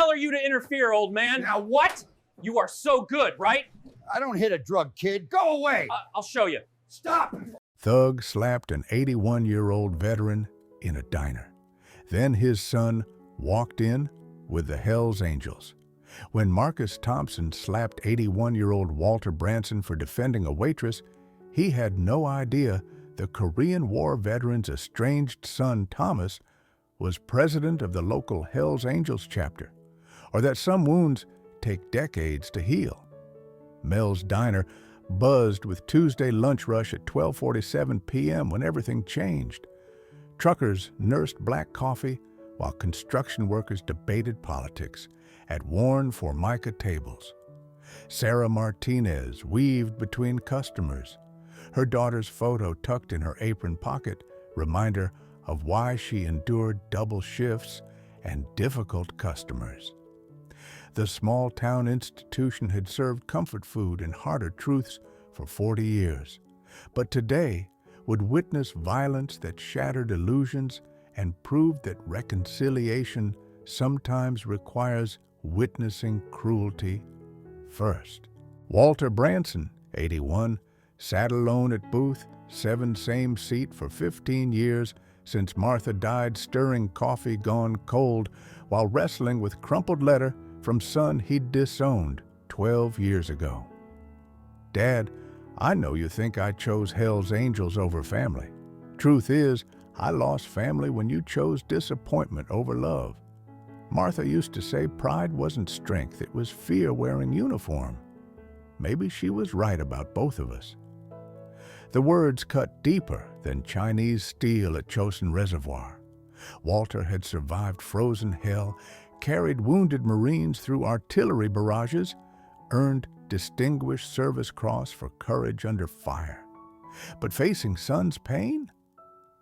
hell are you to interfere, old man? Now what? You are so good, right? I don't hit a drug kid. Go away. I'll show you. Stop. Thug slapped an 81-year-old veteran in a diner. Then his son walked in with the Hells Angels. When Marcus Thompson slapped 81-year-old Walter Branson for defending a waitress, he had no idea the Korean War veteran's estranged son, Thomas, was president of the local Hells Angels chapter, or that some wounds take decades to heal. Mel's Diner buzzed with Tuesday lunch rush at 12:47 p.m. when everything changed. Truckers nursed black coffee while construction workers debated politics at worn Formica tables. Sarah Martinez weaved between customers, her daughter's photo tucked in her apron pocket, reminder of why she endured double shifts and difficult customers. The small-town institution had served comfort food and harder truths for 40 years, but today would witness violence that shattered illusions and proved that reconciliation sometimes requires witnessing cruelty first. Walter Branson, 81, sat alone at booth 7, same seat for 15 years since Martha died, stirring coffee gone cold while wrestling with crumpled letter from son he'd disowned 12 years ago. Dad, I know you think I chose Hell's Angels over family. Truth is, I lost family when you chose disappointment over love. Martha used to say pride wasn't strength, it was fear wearing uniform. Maybe she was right about both of us. The words cut deeper than Chinese steel at Chosin Reservoir. Walter had survived frozen hell, carried wounded Marines through artillery barrages, earned Distinguished Service Cross for courage under fire. But facing son's pain?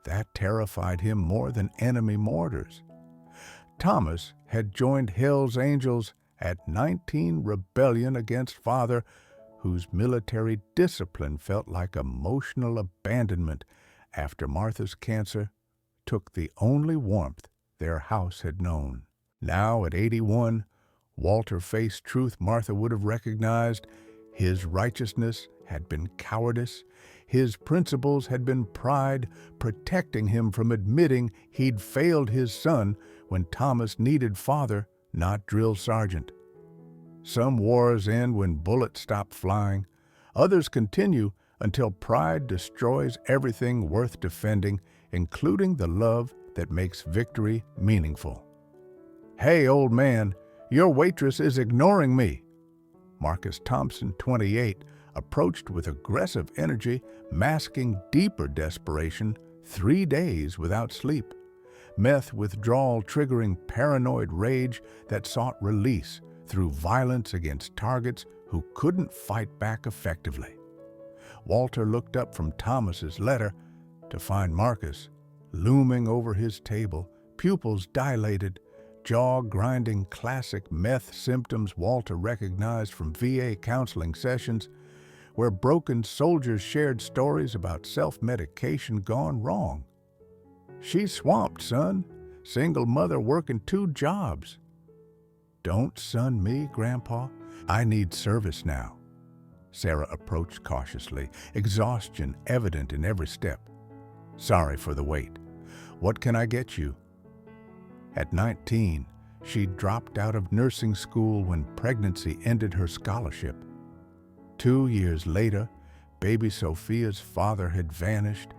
That terrified him more than enemy mortars. Thomas had joined Hell's Angels at 19, rebellion against father, whose military discipline felt like emotional abandonment after Martha's cancer took the only warmth their house had known. Now at 81, Walter faced truth Martha would have recognized. His righteousness had been cowardice. His principles had been pride, protecting him from admitting he'd failed his son when Thomas needed father, not drill sergeant. Some wars end when bullets stop flying. Others continue until pride destroys everything worth defending, including the love that makes victory meaningful. Hey, old man, your waitress is ignoring me. Marcus Thompson, 28, approached with aggressive energy, masking deeper desperation, 3 days without sleep. Meth withdrawal triggering paranoid rage that sought release through violence against targets who couldn't fight back effectively. Walter looked up from Thomas's letter to find Marcus looming over his table, pupils dilated, jaw grinding, classic meth symptoms Walter recognized from VA counseling sessions where broken soldiers shared stories about self-medication gone wrong. She's swamped, son. Single mother working 2 jobs. Don't son me, Grandpa. I need service now. Sarah approached cautiously, exhaustion evident in every step. Sorry for the wait. What can I get you? At 19, she dropped out of nursing school when pregnancy ended her scholarship. 2 years later, baby Sophia's father had vanished,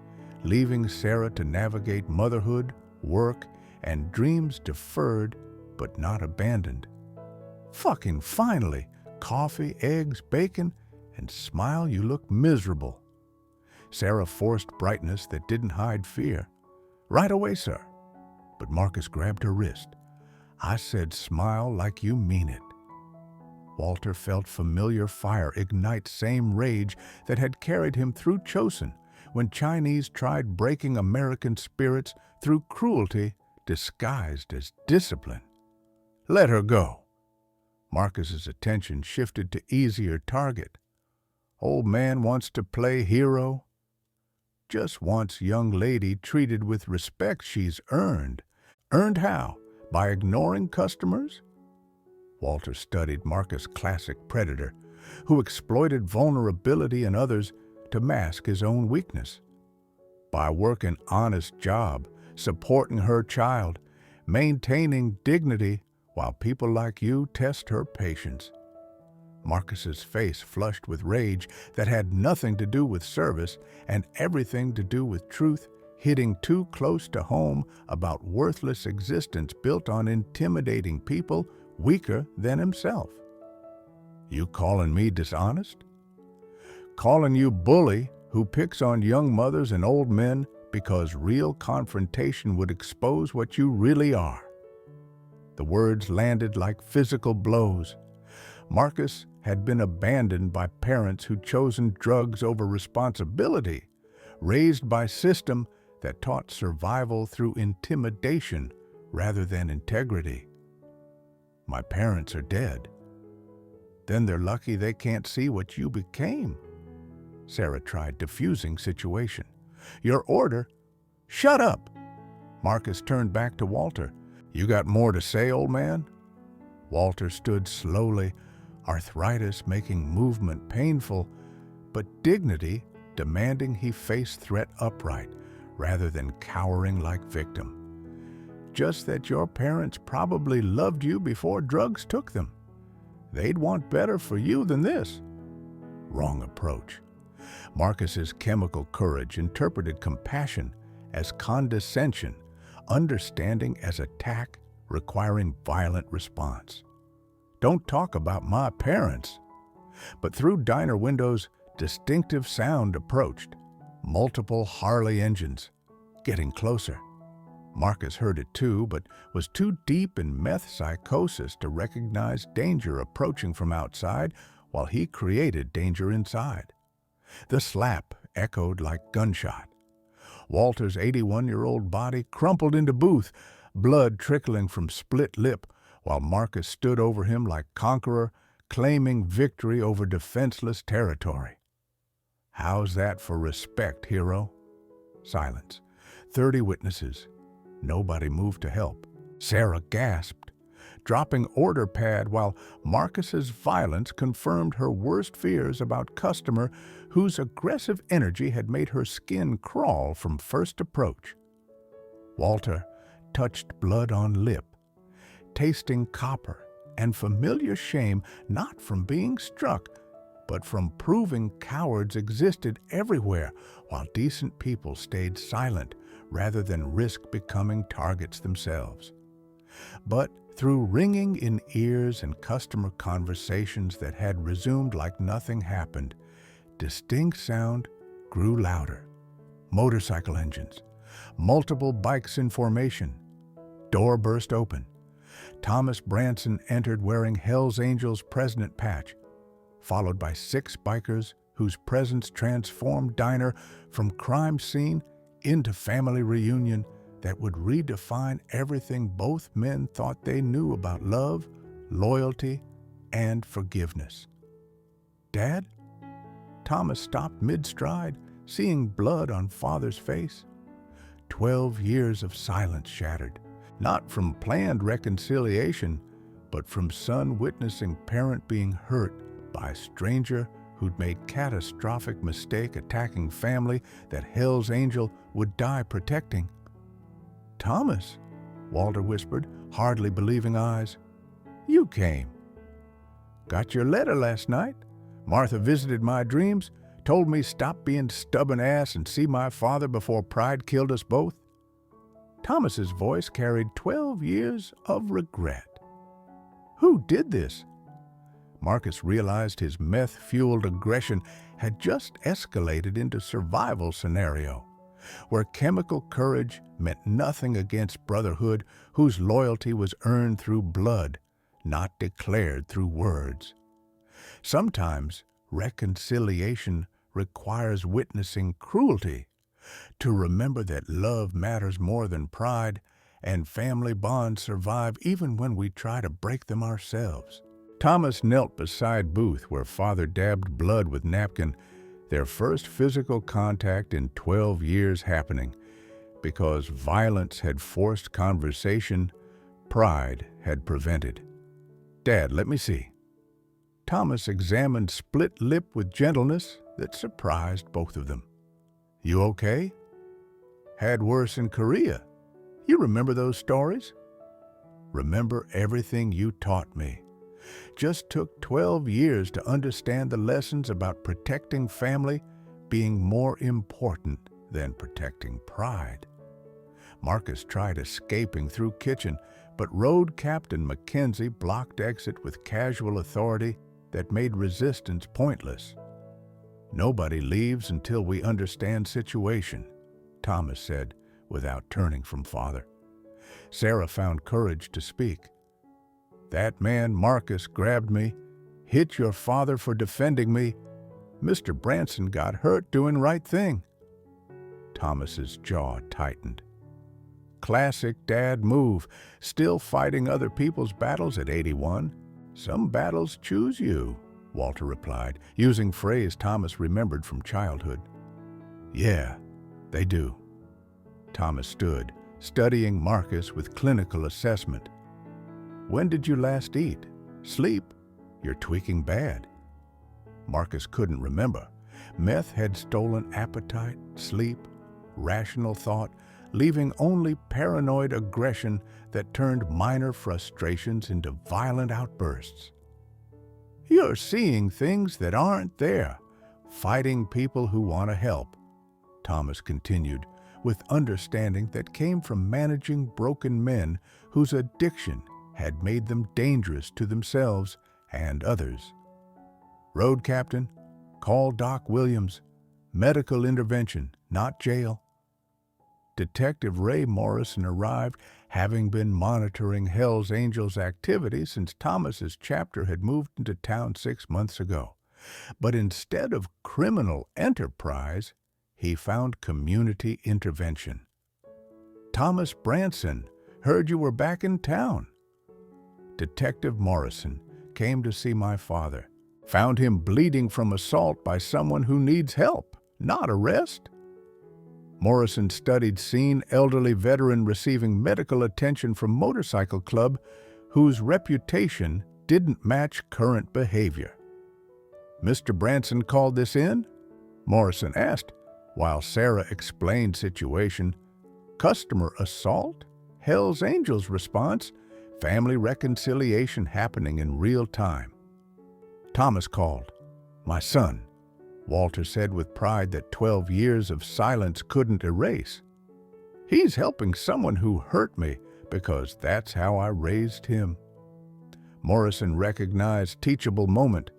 leaving Sarah to navigate motherhood, work, and dreams deferred but not abandoned. Fucking finally, coffee, eggs, bacon, and smile you look miserable. Sarah forced brightness that didn't hide fear. Right away, sir. But Marcus grabbed her wrist. I said smile like you mean it. Walter felt familiar fire ignite same rage that had carried him through Chosin when Chinese tried breaking American spirits through cruelty disguised as discipline. Let her go. Marcus's attention shifted to easier target. Old man wants to play hero. Just wants young lady treated with respect she's earned. Earned how? By ignoring customers? Walter studied Marcus' classic predator, who exploited vulnerability in others to mask his own weakness. By working honest job, supporting her child, maintaining dignity while people like you test her patience. Marcus's face flushed with rage that had nothing to do with service and everything to do with truth hitting too close to home about worthless existence built on intimidating people weaker than himself. You calling me dishonest? Calling you bully who picks on young mothers and old men because real confrontation would expose what you really are. The words landed like physical blows. Marcus had been abandoned by parents who'd chosen drugs over responsibility, raised by a system that taught survival through intimidation rather than integrity. My parents are dead. Then they're lucky they can't see what you became. Sarah tried diffusing situation. Your order? Shut up! Marcus turned back to Walter. You got more to say, old man? Walter stood slowly, arthritis making movement painful, but dignity demanding he face threat upright rather than cowering like victim. Just that your parents probably loved you before drugs took them. They'd want better for you than this. Wrong approach. Marcus's chemical courage interpreted compassion as condescension, understanding as attack requiring violent response. Don't talk about my parents. But through diner windows, distinctive sound approached. Multiple Harley engines, getting closer. Marcus heard it too, but was too deep in meth psychosis to recognize danger approaching from outside while he created danger inside. The slap echoed like gunshot. Walter's 81-year-old body crumpled into booth, blood trickling from split lip, while Marcus stood over him like conqueror, claiming victory over defenseless territory. How's that for respect, hero? Silence. 30 witnesses. Nobody moved to help. Sarah gasped, dropping order pad while Marcus's violence confirmed her worst fears about customer whose aggressive energy had made her skin crawl from first approach. Walter touched blood on lip, tasting copper and familiar shame not from being struck, but from proving cowards existed everywhere while decent people stayed silent rather than risk becoming targets themselves. But through ringing in ears and customer conversations that had resumed like nothing happened, distinct sound grew louder. Motorcycle engines, multiple bikes in formation. Door burst open. Thomas Branson entered wearing Hell's Angels President patch, followed by 6 bikers whose presence transformed diner from crime scene into family reunion that would redefine everything both men thought they knew about love, loyalty, and forgiveness. Dad? Thomas stopped mid-stride, seeing blood on father's face. 12 years of silence shattered, not from planned reconciliation, but from son witnessing parent being hurt by a stranger who'd made catastrophic mistake attacking family that Hell's Angel would die protecting. Thomas, Walter whispered, hardly believing eyes. You came. Got your letter last night. Martha visited my dreams, told me stop being stubborn ass and see my father before pride killed us both. Thomas's voice carried 12 years of regret. Who did this? Marcus realized his meth-fueled aggression had just escalated into survival scenario, where chemical courage meant nothing against brotherhood whose loyalty was earned through blood, not declared through words. Sometimes reconciliation requires witnessing cruelty, to remember that love matters more than pride, and family bonds survive even when we try to break them ourselves. Thomas knelt beside Booth where father dabbed blood with napkin, their first physical contact in 12 years happening, because violence had forced conversation, pride had prevented. Dad, let me see. Thomas examined split lip with gentleness that surprised both of them. You okay? Had worse in Korea. You remember those stories? Remember everything you taught me. Just took 12 years to understand the lessons about protecting family being more important than protecting pride. Marcus tried escaping through kitchen, but Road Captain Mackenzie blocked exit with casual authority that made resistance pointless. Nobody leaves until we understand situation, Thomas said without turning from father. Sarah found courage to speak. That man Marcus grabbed me, hit your father for defending me. Mr. Branson got hurt doing right thing. Thomas's jaw tightened. Classic dad move, still fighting other people's battles at 81. Some battles choose you, Walter replied, using phrase Thomas remembered from childhood. Yeah, they do. Thomas stood, studying Marcus with clinical assessment. When did you last eat? Sleep? You're tweaking bad. Marcus couldn't remember. Meth had stolen appetite, sleep, rational thought, leaving only paranoid aggression that turned minor frustrations into violent outbursts. You're seeing things that aren't there, fighting people who want to help, Thomas continued, with understanding that came from managing broken men whose addiction had made them dangerous to themselves and others. Road Captain, call Doc Williams. Medical intervention, not jail. Detective Ray Morrison arrived, having been monitoring Hell's Angels activity since Thomas's chapter had moved into town 6 months ago. But instead of criminal enterprise, he found community intervention. Thomas Branson, heard you were back in town. Detective Morrison came to see my father, found him bleeding from assault by someone who needs help, not arrest. Morrison studied scene elderly veteran receiving medical attention from motorcycle club whose reputation didn't match current behavior. Mr. Branson called this in? Morrison asked, while Sarah explained situation. Customer assault? Hell's Angels response? Family reconciliation happening in real time. Thomas called. My son, Walter said with pride that 12 years of silence couldn't erase. He's helping someone who hurt me because that's how I raised him. Morrison recognized teachable moment.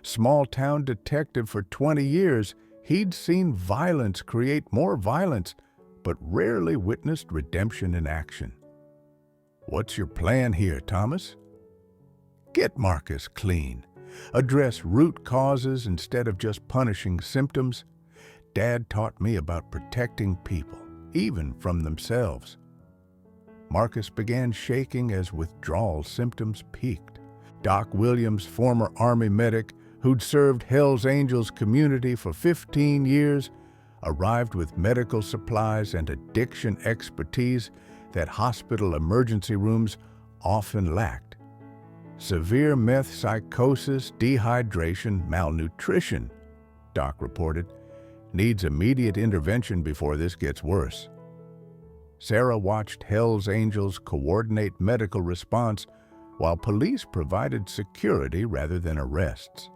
Small-town detective for 20 years, he'd seen violence create more violence, but rarely witnessed redemption in action. What's your plan here, Thomas? Get Marcus clean. Address root causes instead of just punishing symptoms. Dad taught me about protecting people, even from themselves. Marcus began shaking as withdrawal symptoms peaked. Doc Williams, former Army medic who'd served Hell's Angels community for 15 years, arrived with medical supplies and addiction expertise that hospital emergency rooms often lacked. Severe meth psychosis, dehydration, malnutrition, Doc reported. Needs immediate intervention before this gets worse. Sarah watched Hell's Angels coordinate medical response while police provided security rather than arrests.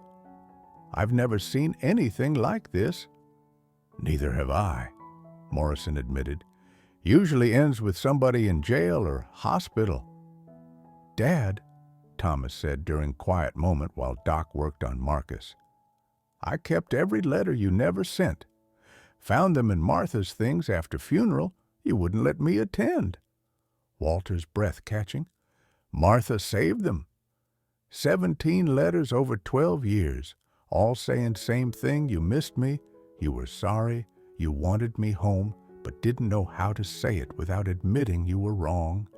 I've never seen anything like this. Neither have I, Morrison admitted. Usually ends with somebody in jail or hospital. Dad, Thomas said during quiet moment while Doc worked on Marcus. I kept every letter you never sent. Found them in Martha's things after funeral. You wouldn't let me attend. Walter's breath catching. Martha saved them. 17 letters over 12 years, all saying same thing. You missed me. You were sorry. You wanted me home, but didn't know how to say it without admitting you were wrong.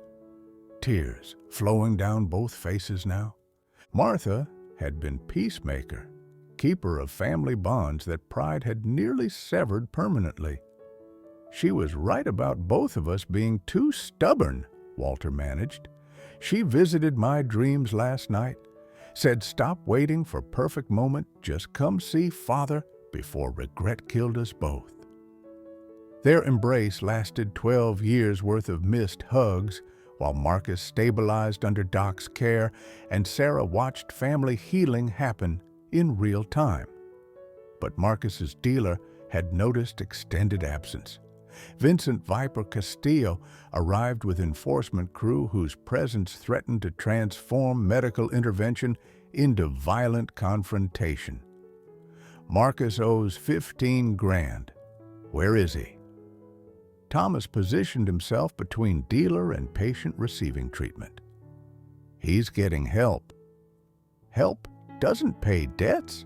Tears flowing down both faces now. Martha had been peacemaker, keeper of family bonds that pride had nearly severed permanently. She was right about both of us being too stubborn, Walter managed. She visited my dreams last night, said stop waiting for perfect moment, just come see Father before regret killed us both. Their embrace lasted 12 years worth of missed hugs while Marcus stabilized under Doc's care and Sarah watched family healing happen in real time. But Marcus's dealer had noticed extended absence. Vincent Viper Castillo arrived with enforcement crew whose presence threatened to transform medical intervention into violent confrontation. Marcus owes 15 grand. Where is he? Thomas positioned himself between dealer and patient receiving treatment. He's getting help. Help doesn't pay debts.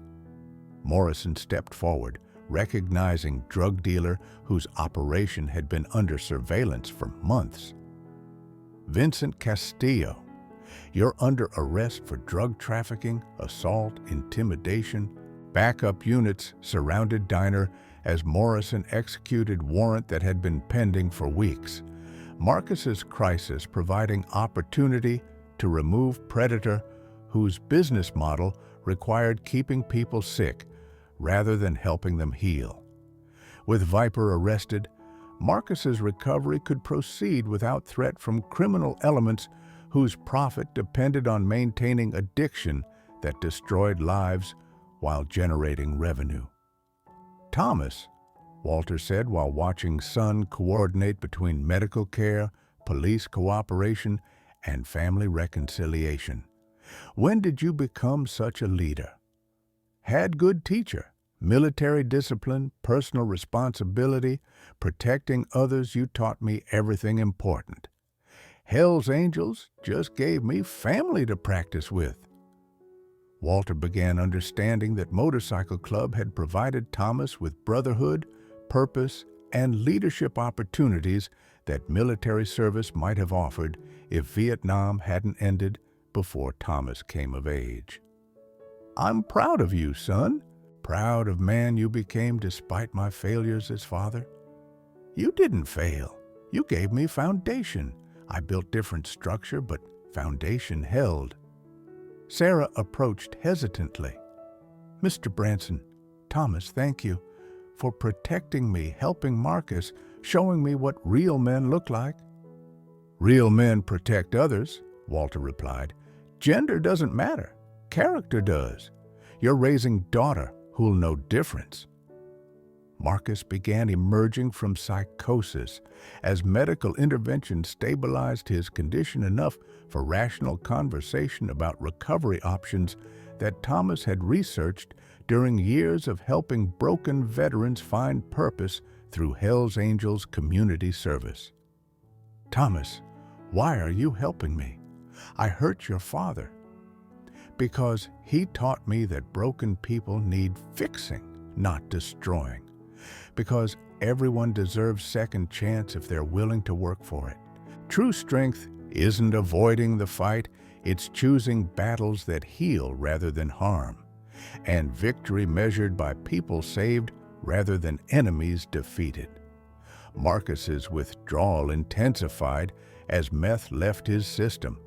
Morrison stepped forward, recognizing drug dealer whose operation had been under surveillance for months. Vincent Castillo, you're under arrest for drug trafficking, assault, intimidation. Backup units surrounded diner as Morrison executed warrant that had been pending for weeks. Marcus's crisis providing opportunity to remove predator whose business model required keeping people sick rather than helping them heal. With Viper arrested, Marcus's recovery could proceed without threat from criminal elements whose profit depended on maintaining addiction that destroyed lives while generating revenue. Thomas, Walter said while watching son coordinate between medical care, police cooperation, and family reconciliation. When did you become such a leader? Had good teacher, military discipline, personal responsibility, protecting others. You taught me everything important. Hell's Angels just gave me family to practice with. Walter began understanding that Motorcycle Club had provided Thomas with brotherhood, purpose, and leadership opportunities that military service might have offered if Vietnam hadn't ended before Thomas came of age. I'm proud of you, son. Proud of man you became despite my failures as father. You didn't fail. You gave me foundation. I built different structure, but foundation held. Sarah approached hesitantly. Mr. Branson, Thomas, thank you for protecting me, helping Marcus, showing me what real men look like. Real men protect others, Walter replied. Gender doesn't matter. Character does. You're raising daughter who'll know difference. Marcus began emerging from psychosis as medical intervention stabilized his condition enough for rational conversation about recovery options that Thomas had researched during years of helping broken veterans find purpose through Hell's Angels community service. Thomas, why are you helping me? I hurt your father. Because he taught me that broken people need fixing, not destroying. Because everyone deserves second chance if they're willing to work for it. True strength isn't avoiding the fight, it's choosing battles that heal rather than harm, and victory measured by people saved rather than enemies defeated. Marcus's withdrawal intensified as meth left his system,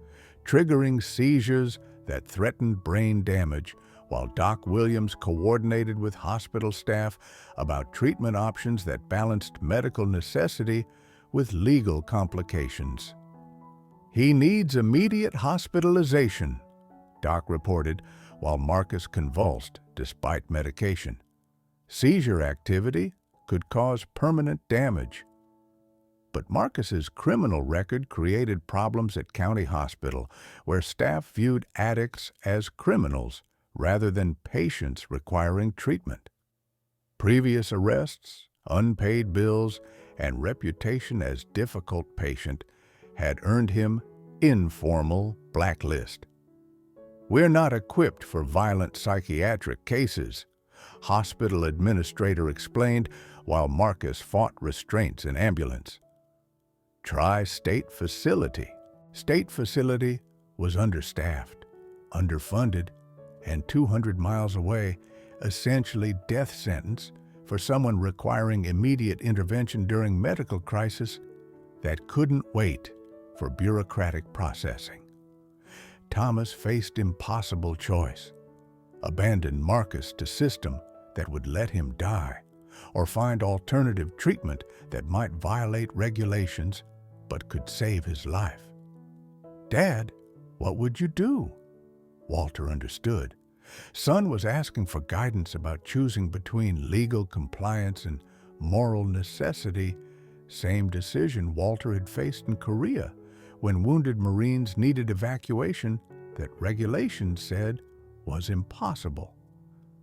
triggering seizures that threatened brain damage, while Doc Williams coordinated with hospital staff about treatment options that balanced medical necessity with legal complications. He needs immediate hospitalization, Doc reported, while Marcus convulsed despite medication. Seizure activity could cause permanent damage. But Marcus's criminal record created problems at County Hospital, where staff viewed addicts as criminals rather than patients requiring treatment. Previous arrests, unpaid bills, and reputation as difficult patient had earned him informal blacklist. We're not equipped for violent psychiatric cases, hospital administrator explained while Marcus fought restraints in ambulance. Try state facility. State facility was understaffed, underfunded, and 200 miles away, essentially death sentence for someone requiring immediate intervention during medical crisis that couldn't wait for bureaucratic processing. Thomas faced impossible choice: abandon Marcus to system that would let him die, or find alternative treatment that might violate regulations but could save his life. "Dad, what would you do?" Walter understood. Son was asking for guidance about choosing between legal compliance and moral necessity, same decision Walter had faced in Korea when wounded Marines needed evacuation that regulations said was impossible.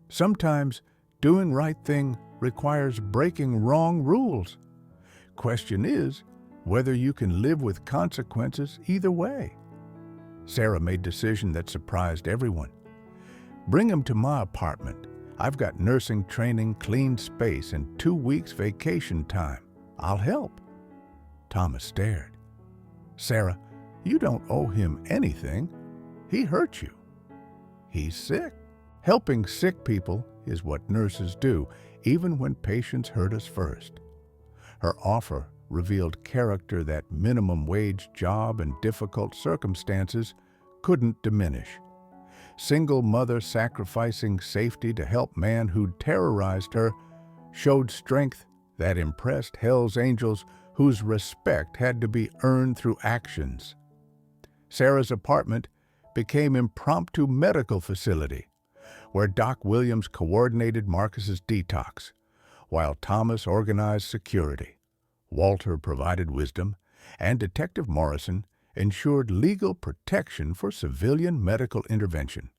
Sometimes doing right thing requires breaking wrong rules. Question is whether you can live with consequences either way. Sarah made a decision that surprised everyone. "Bring him to my apartment. I've got nursing training, clean space, and 2 weeks vacation time. I'll help." Thomas stared. "Sarah, you don't owe him anything. He hurt you. He's sick." Helping sick people is what nurses do, even when patients hurt us first. Her offer revealed character that minimum wage job and difficult circumstances couldn't diminish. Single mother sacrificing safety to help man who'd terrorized her showed strength that impressed Hell's Angels, whose respect had to be earned through actions. Sarah's apartment became impromptu medical facility, where Doc Williams coordinated Marcus's detox, while Thomas organized security. Walter provided wisdom, and Detective Morrison ensured legal protection for civilian medical intervention.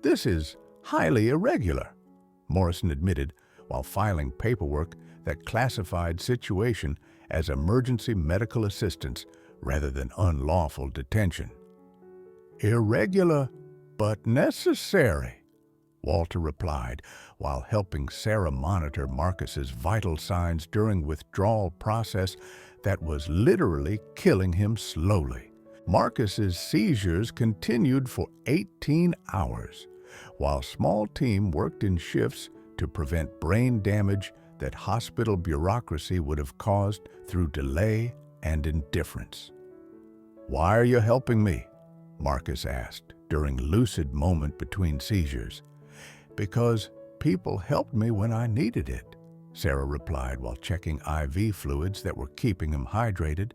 "This is highly irregular," Morrison admitted while filing paperwork that classified situation as emergency medical assistance rather than unlawful detention. "Irregular, but necessary," Walter replied while helping Sarah monitor Marcus's vital signs during withdrawal process that was literally killing him slowly. Marcus's seizures continued for 18 hours, while small team worked in shifts to prevent brain damage that hospital bureaucracy would have caused through delay and indifference. "Why are you helping me?" Marcus asked during lucid moment between seizures. "Because people helped me when I needed it," Sarah replied while checking IV fluids that were keeping him hydrated.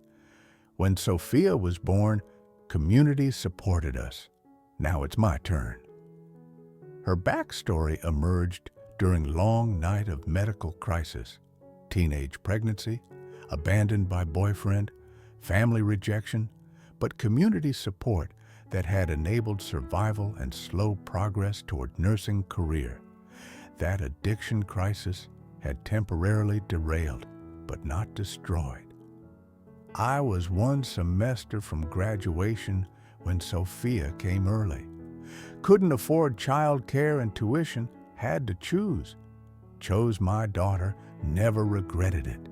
"When Sophia was born, community supported us. Now it's my turn." Her backstory emerged during long night of medical crisis: teenage pregnancy, abandoned by boyfriend, family rejection, but community support that had enabled survival and slow progress toward nursing career. That addiction crisis had temporarily derailed, but not destroyed. "I was 1 semester from graduation when Sophia came early. Couldn't afford child care and tuition, had to choose. Chose my daughter, never regretted it."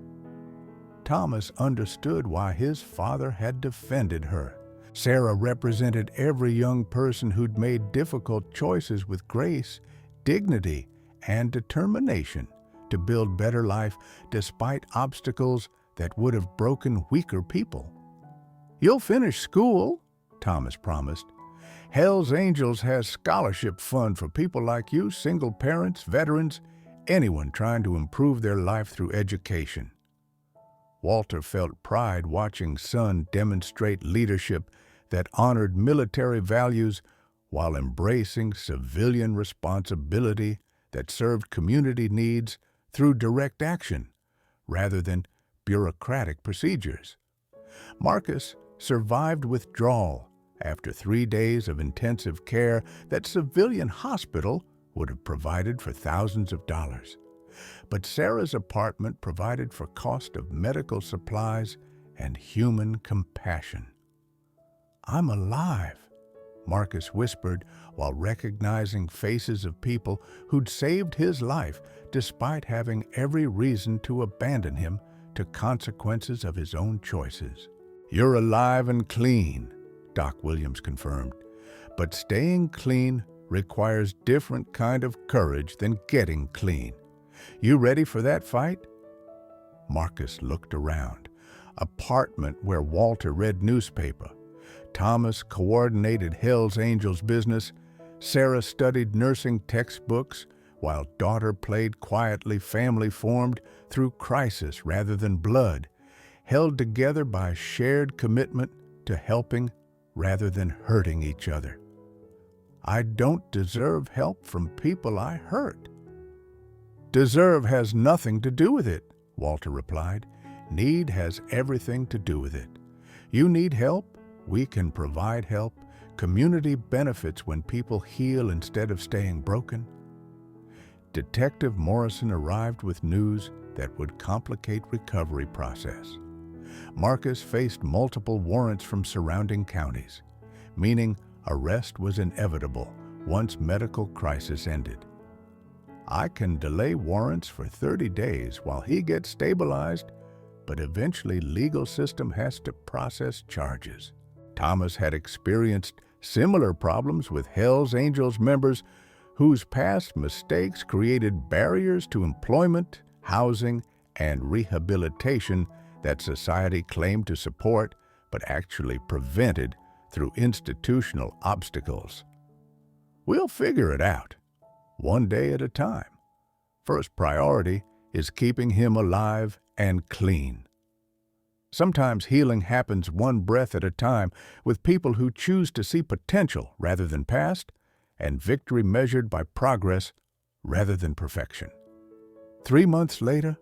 Thomas understood why his father had defended her. Sarah represented every young person who'd made difficult choices with grace, dignity, and determination to build better life despite obstacles that would have broken weaker people. "You'll finish school," Thomas promised. "Hell's Angels has scholarship fund for people like you, single parents, veterans, anyone trying to improve their life through education." Walter felt pride watching son demonstrate leadership that honored military values while embracing civilian responsibility that served community needs through direct action rather than bureaucratic procedures. Marcus survived withdrawal after 3 days of intensive care that civilian hospital would have provided for thousands of dollars. But Sarah's apartment provided for cost of medical supplies and human compassion. "I'm alive," Marcus whispered while recognizing faces of people who'd saved his life despite having every reason to abandon him to consequences of his own choices. "You're alive and clean," Doc Williams confirmed. "But staying clean requires different kind of courage than getting clean. You ready for that fight?" Marcus looked around. Apartment where Walter read newspaper. Thomas coordinated Hell's Angels business, Sarah studied nursing textbooks, while daughter played quietly, family formed through crisis rather than blood, held together by shared commitment to helping rather than hurting each other. I don't deserve help from people I hurt. Deserve has nothing to do with it, Walter replied. Need has everything to do with it. You need help, we can provide help. Community benefits when people heal instead of staying broken. Detective Morrison arrived with news that would complicate recovery process. Marcus faced multiple warrants from surrounding counties, meaning arrest was inevitable once medical crisis ended. I can delay warrants for 30 days while he gets stabilized, but eventually legal system has to process charges. Thomas had experienced similar problems with Hell's Angels members whose past mistakes created barriers to employment, housing, and rehabilitation that society claimed to support but actually prevented through institutional obstacles. We'll figure it out, one day at a time. First priority is keeping him alive and clean. Sometimes healing happens one breath at a time with people who choose to see potential rather than past, and victory measured by progress rather than perfection. 3 months later,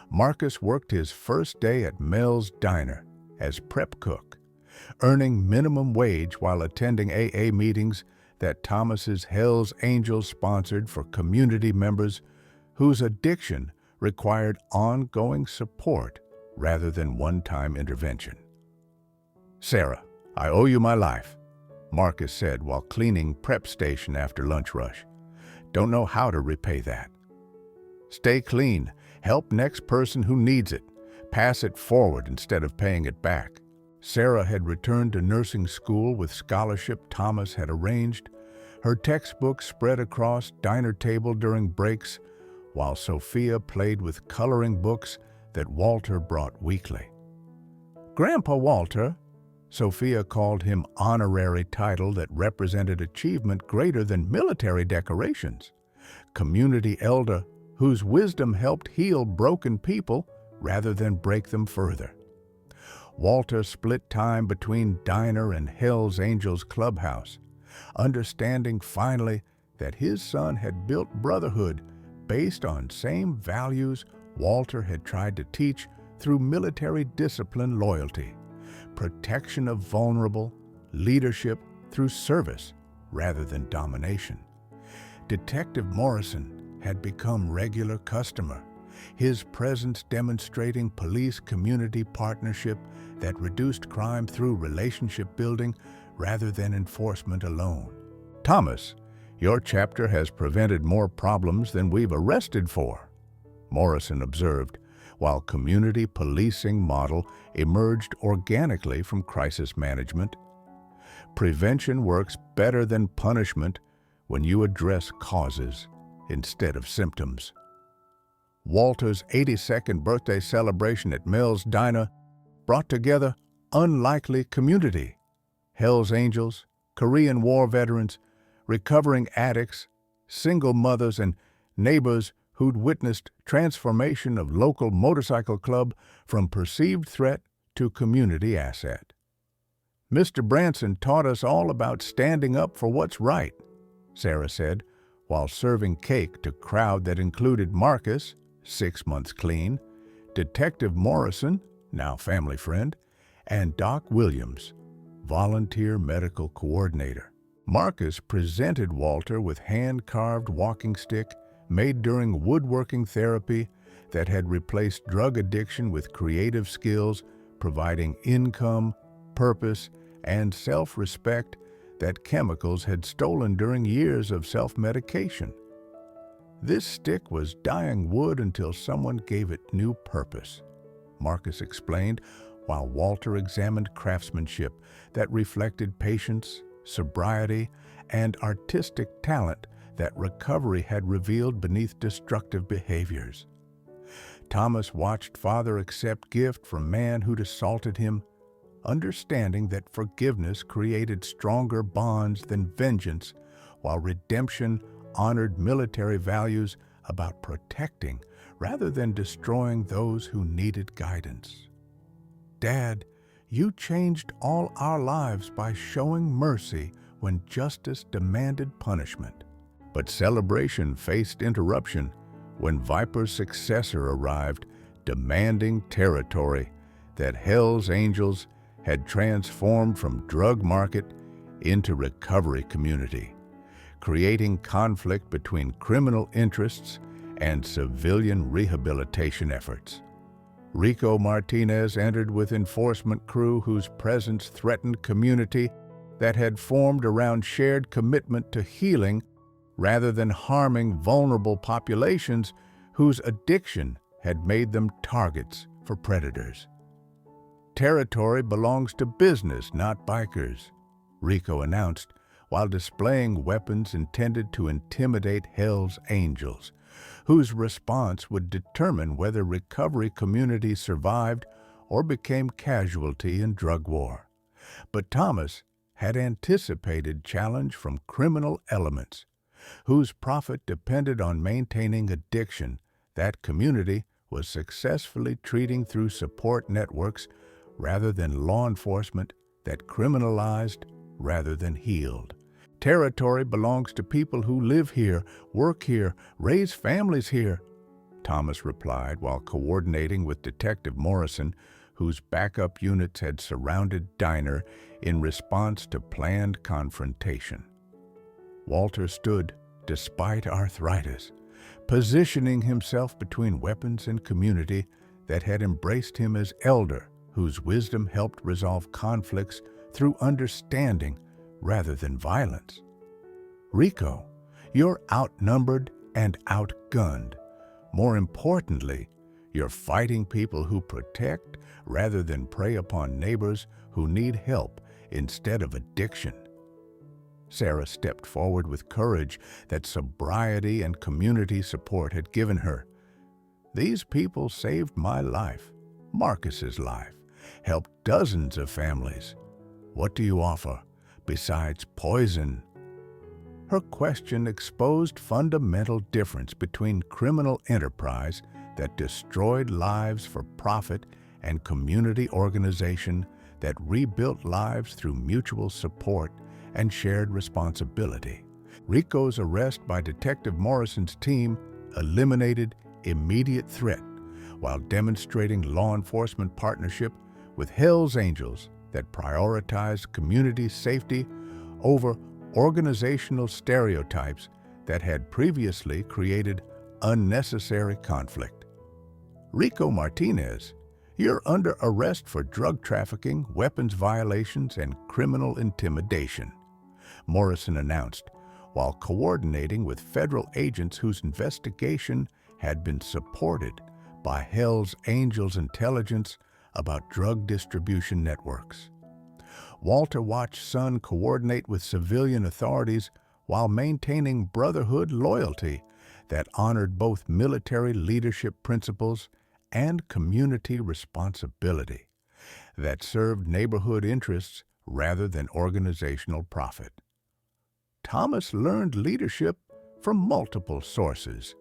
Marcus worked his first day at Mel's Diner as prep cook, earning minimum wage while attending AA meetings that Thomas's Hell's Angels sponsored for community members whose addiction required ongoing support rather than one-time intervention. Sarah, I owe you my life, Marcus said while cleaning prep station after lunch rush. Don't know how to repay that. Stay clean, help next person who needs it, pass it forward instead of paying it back. Sarah had returned to nursing school with scholarship Thomas had arranged, her textbooks spread across diner table during breaks, while Sophia played with coloring books that Walter brought weekly. Grandpa Walter, Sophia called him honorary title that represented achievement greater than military decorations, community elder whose wisdom helped heal broken people rather than break them further. Walter split time between diner and Hell's Angels clubhouse, understanding finally that his son had built brotherhood based on same values Walter had tried to teach through military discipline loyalty, protection of vulnerable, leadership through service rather than domination. Detective Morrison had become regular customer, his presence demonstrating police-community partnership that reduced crime through relationship building rather than enforcement alone. Thomas, your chapter has prevented more problems than we've arrested for, Morrison observed, while community policing model emerged organically from crisis management. Prevention works better than punishment when you address causes instead of symptoms. Walter's 82nd birthday celebration at Mel's Diner brought together unlikely community, Hell's Angels, Korean War veterans, recovering addicts, single mothers, and neighbors who'd witnessed transformation of local motorcycle club from perceived threat to community asset. Mr. Branson taught us all about standing up for what's right, Sarah said, while serving cake to crowd that included Marcus, 6 months clean, Detective Morrison, now family friend, and Doc Williams, volunteer medical coordinator. Marcus presented Walter with hand-carved walking stick made during woodworking therapy that had replaced drug addiction with creative skills, providing income, purpose, and self-respect that chemicals had stolen during years of self-medication. This stick was dying wood until someone gave it new purpose, Marcus explained, while Walter examined craftsmanship that reflected patience, sobriety, and artistic talent that recovery had revealed beneath destructive behaviors. Thomas watched father accept gift from man who'd assaulted him, understanding that forgiveness created stronger bonds than vengeance, while redemption honored military values about protecting rather than destroying those who needed guidance. Dad, you changed all our lives by showing mercy when justice demanded punishment. But celebration faced interruption when Viper's successor arrived, demanding territory that Hell's Angels had transformed from drug market into recovery community, creating conflict between criminal interests and civilian rehabilitation efforts. Rico Martinez entered with enforcement crew whose presence threatened community that had formed around shared commitment to healing rather than harming vulnerable populations whose addiction had made them targets for predators. Territory belongs to business, not bikers, Rico announced while displaying weapons intended to intimidate Hell's Angels, whose response would determine whether recovery communities survived or became casualty in drug war. But Thomas had anticipated challenge from criminal elements, whose profit depended on maintaining addiction that community was successfully treating through support networks rather than law enforcement that criminalized rather than healed. Territory belongs to people who live here, work here, raise families here, Thomas replied while coordinating with Detective Morrison, whose backup units had surrounded Diner in response to planned confrontation. Walter stood, despite arthritis, positioning himself between weapons and community that had embraced him as elder, whose wisdom helped resolve conflicts through understanding rather than violence. Rico, you're outnumbered and outgunned. More importantly, you're fighting people who protect rather than prey upon neighbors who need help instead of addiction. Sarah stepped forward with courage that sobriety and community support had given her. These people saved my life, Marcus's life, helped dozens of families. What do you offer besides poison? Her question exposed fundamental difference between criminal enterprise that destroyed lives for profit and community organization that rebuilt lives through mutual support and shared responsibility. Rico's arrest by Detective Morrison's team eliminated immediate threat while demonstrating law enforcement partnership with Hell's Angels that prioritized community safety over organizational stereotypes that had previously created unnecessary conflict. Rico Martinez, you're under arrest for drug trafficking, weapons violations, and criminal intimidation, Morrison announced, while coordinating with federal agents whose investigation had been supported by Hell's Angels intelligence about drug distribution networks. Walter watched son coordinate with civilian authorities while maintaining brotherhood loyalty that honored both military leadership principles and community responsibility, that served neighborhood interests rather than organizational profit. Thomas learned leadership from multiple sources,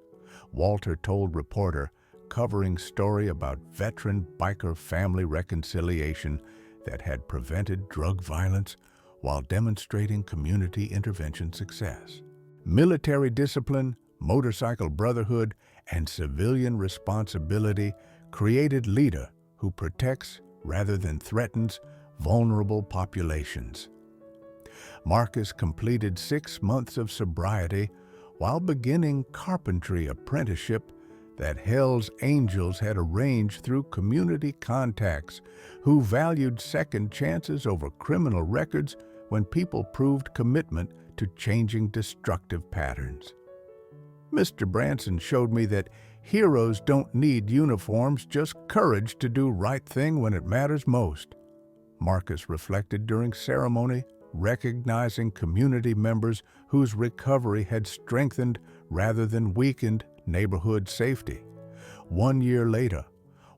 Walter told reporter, covering story about veteran biker family reconciliation that had prevented drug violence while demonstrating community intervention success. Military discipline, motorcycle brotherhood, and civilian responsibility created leader who protects rather than threatens vulnerable populations. Marcus completed 6 months of sobriety while beginning carpentry apprenticeship that Hell's Angels had arranged through community contacts who valued second chances over criminal records when people proved commitment to changing destructive patterns. Mr. Branson showed me that heroes don't need uniforms, just courage to do right thing when it matters most, Marcus reflected during ceremony, recognizing community members whose recovery had strengthened rather than weakened neighborhood safety. 1 year later,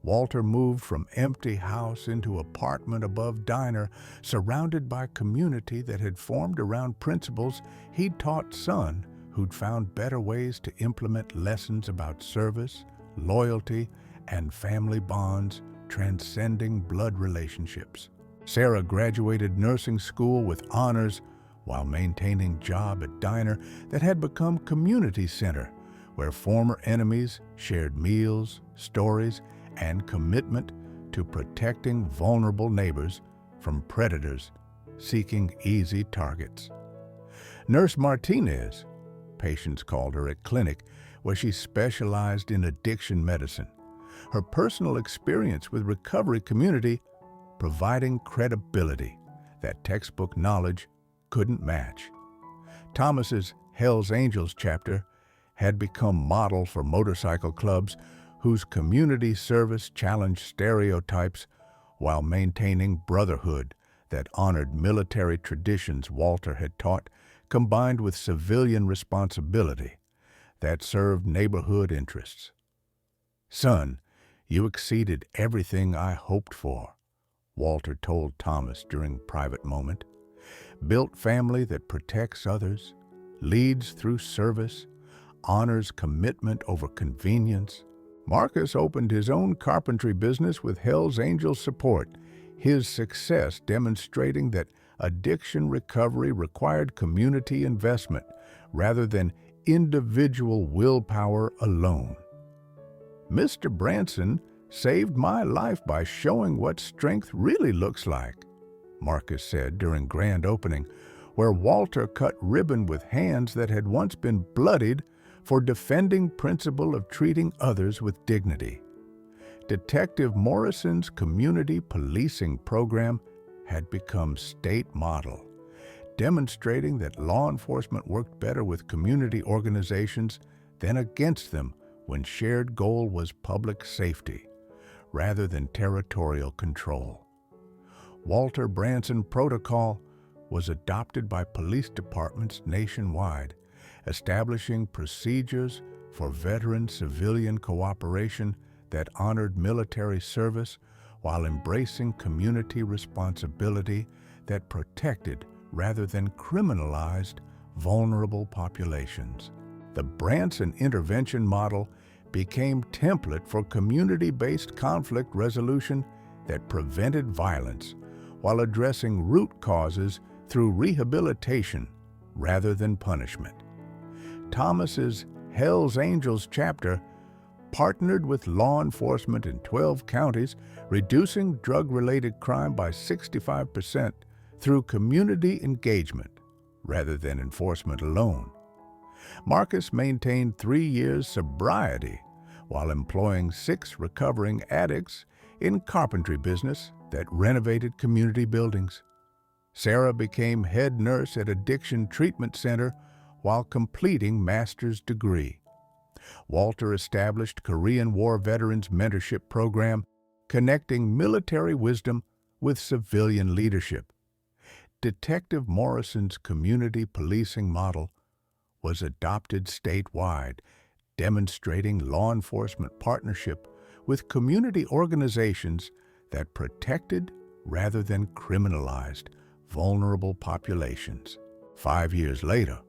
Walter moved from empty house into apartment above diner, surrounded by community that had formed around principles he'd taught son, who'd found better ways to implement lessons about service, loyalty, and family bonds transcending blood relationships. Sarah graduated nursing school with honors while maintaining job at diner that had become community center, where former enemies shared meals, stories, and commitment to protecting vulnerable neighbors from predators seeking easy targets. Nurse Martinez, patients called her at clinic, where she specialized in addiction medicine. Her personal experience with recovery community providing credibility that textbook knowledge couldn't match. Thomas's Hell's Angels chapter had become model for motorcycle clubs whose community service challenged stereotypes while maintaining brotherhood that honored military traditions Walter had taught, combined with civilian responsibility that served neighborhood interests. "Son, you exceeded everything I hoped for," Walter told Thomas during private moment. "Built family that protects others, leads through service, honors commitment over convenience." Marcus opened his own carpentry business with Hell's Angels support, his success demonstrating that addiction recovery required community investment rather than individual willpower alone. "Mr. Branson saved my life by showing what strength really looks like," Marcus said during grand opening, where Walter cut ribbon with hands that had once been bloodied for defending principle of treating others with dignity. Detective Morrison's community policing program had become state model, demonstrating that law enforcement worked better with community organizations than against them when shared goal was public safety rather than territorial control. Walter Branson protocol was adopted by police departments nationwide, establishing procedures for veteran-civilian cooperation that honored military service while embracing community responsibility that protected rather than criminalized vulnerable populations. The Branson intervention model became template for community-based conflict resolution that prevented violence while addressing root causes through rehabilitation rather than punishment. Thomas's Hell's Angels chapter partnered with law enforcement in 12 counties, reducing drug-related crime by 65% through community engagement rather than enforcement alone. Marcus maintained 3 years sobriety while employing 6 recovering addicts in carpentry business that renovated community buildings. Sarah became head nurse at Addiction Treatment Center while completing master's degree. Walter established Korean War Veterans Mentorship Program, connecting military wisdom with civilian leadership. Detective Morrison's community policing model was adopted statewide, demonstrating law enforcement partnership with community organizations that protected rather than criminalized vulnerable populations. 5 years later,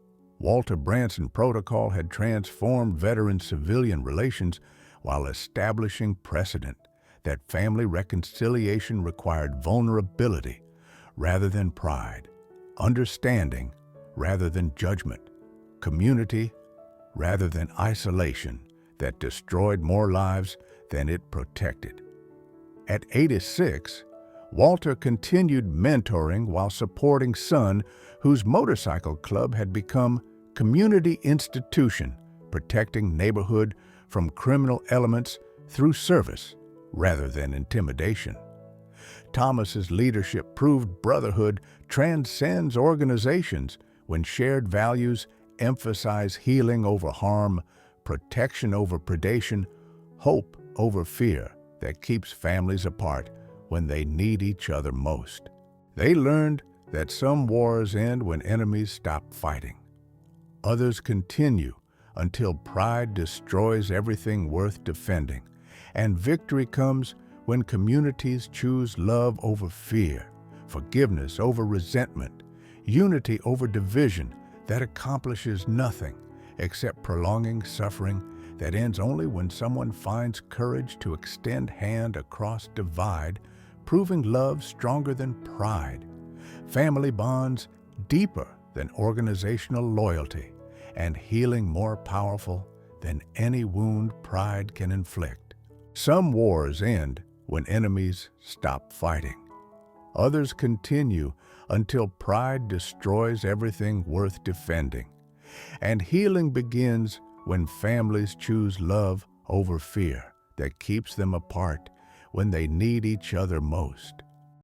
Walter Branson protocol had transformed veteran-civilian relations while establishing precedent that family reconciliation required vulnerability rather than pride, understanding rather than judgment, community rather than isolation that destroyed more lives than it protected. At 86, Walter continued mentoring while supporting son, whose motorcycle club had become community institution, protecting neighborhood from criminal elements through service rather than intimidation. Thomas's leadership proved brotherhood transcends organizations when shared values emphasize healing over harm, protection over predation, hope over fear that keeps families apart when they need each other most. They learned that some wars end when enemies stop fighting. Others continue until pride destroys everything worth defending, And victory comes when communities choose love over fear, forgiveness over resentment, unity over division that accomplishes nothing except prolonging suffering that ends only when someone finds courage to extend hand across divide, proving love stronger than pride, family bonds deeper than organizational loyalty, and healing more powerful than any wound pride can inflict. Some wars end when enemies stop fighting. Others continue until pride destroys everything worth defending. And healing begins when families choose love over fear that keeps them apart when they need each other most.